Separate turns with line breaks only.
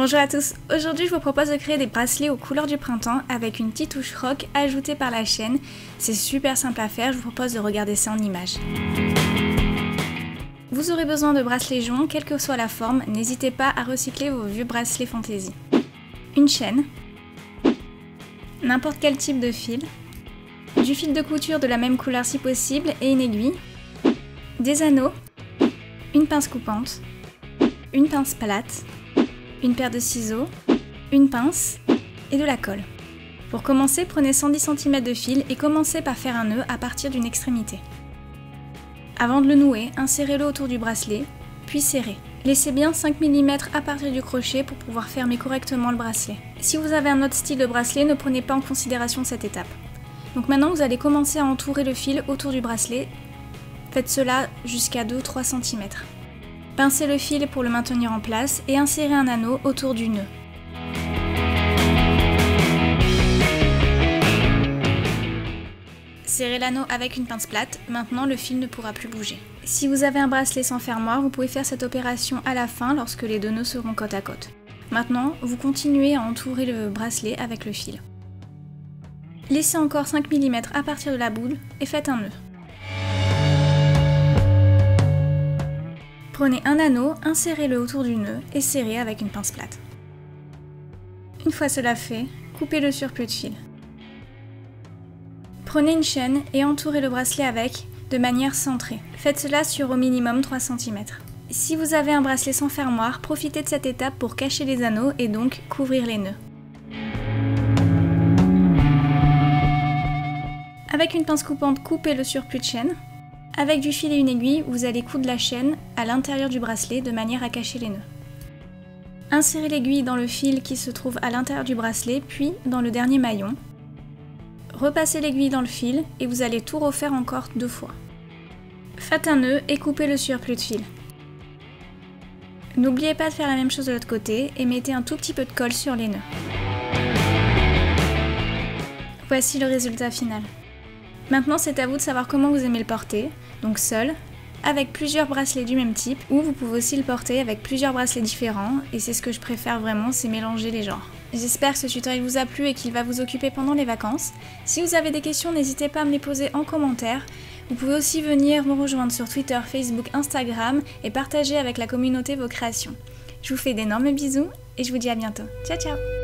Bonjour à tous, aujourd'hui je vous propose de créer des bracelets aux couleurs du printemps avec une petite touche rock ajoutée par la chaîne. C'est super simple à faire, je vous propose de regarder ça en images. Vous aurez besoin de bracelets joncs, quelle que soit la forme, n'hésitez pas à recycler vos vieux bracelets fantaisie. Une chaîne, n'importe quel type de fil, du fil de couture de la même couleur si possible et une aiguille, des anneaux, une pince coupante, une pince plate, une paire de ciseaux, une pince et de la colle. Pour commencer, prenez 110 cm de fil et commencez par faire un nœud à partir d'une extrémité. Avant de le nouer, insérez-le autour du bracelet, puis serrez. Laissez bien 5 mm à partir du crochet pour pouvoir fermer correctement le bracelet. Si vous avez un autre style de bracelet, ne prenez pas en considération cette étape. Donc maintenant, vous allez commencer à entourer le fil autour du bracelet. Faites cela jusqu'à 2-3 cm. Pincez le fil pour le maintenir en place et insérez un anneau autour du nœud. Serrez l'anneau avec une pince plate, maintenant le fil ne pourra plus bouger. Si vous avez un bracelet sans fermoir, vous pouvez faire cette opération à la fin lorsque les deux nœuds seront côte à côte. Maintenant, vous continuez à entourer le bracelet avec le fil. Laissez encore 5 mm à partir de la boule et faites un nœud. Prenez un anneau, insérez-le autour du nœud et serrez avec une pince plate. Une fois cela fait, coupez le surplus de fil. Prenez une chaîne et entourez le bracelet avec, de manière centrée. Faites cela sur au minimum 3 cm. Si vous avez un bracelet sans fermoir, profitez de cette étape pour cacher les anneaux et donc couvrir les nœuds. Avec une pince coupante, coupez le surplus de chaîne. Avec du fil et une aiguille, vous allez coudre la chaîne à l'intérieur du bracelet de manière à cacher les nœuds. Insérez l'aiguille dans le fil qui se trouve à l'intérieur du bracelet, puis dans le dernier maillon. Repassez l'aiguille dans le fil et vous allez tout refaire encore 2 fois. Faites un nœud et coupez le surplus de fil. N'oubliez pas de faire la même chose de l'autre côté et mettez un tout petit peu de colle sur les nœuds. Voici le résultat final. Maintenant, c'est à vous de savoir comment vous aimez le porter, donc seul, avec plusieurs bracelets du même type, ou vous pouvez aussi le porter avec plusieurs bracelets différents, et c'est ce que je préfère vraiment, c'est mélanger les genres. J'espère que ce tutoriel vous a plu et qu'il va vous occuper pendant les vacances. Si vous avez des questions, n'hésitez pas à me les poser en commentaire. Vous pouvez aussi venir me rejoindre sur Twitter, Facebook, Instagram et partager avec la communauté vos créations. Je vous fais d'énormes bisous et je vous dis à bientôt. Ciao ciao!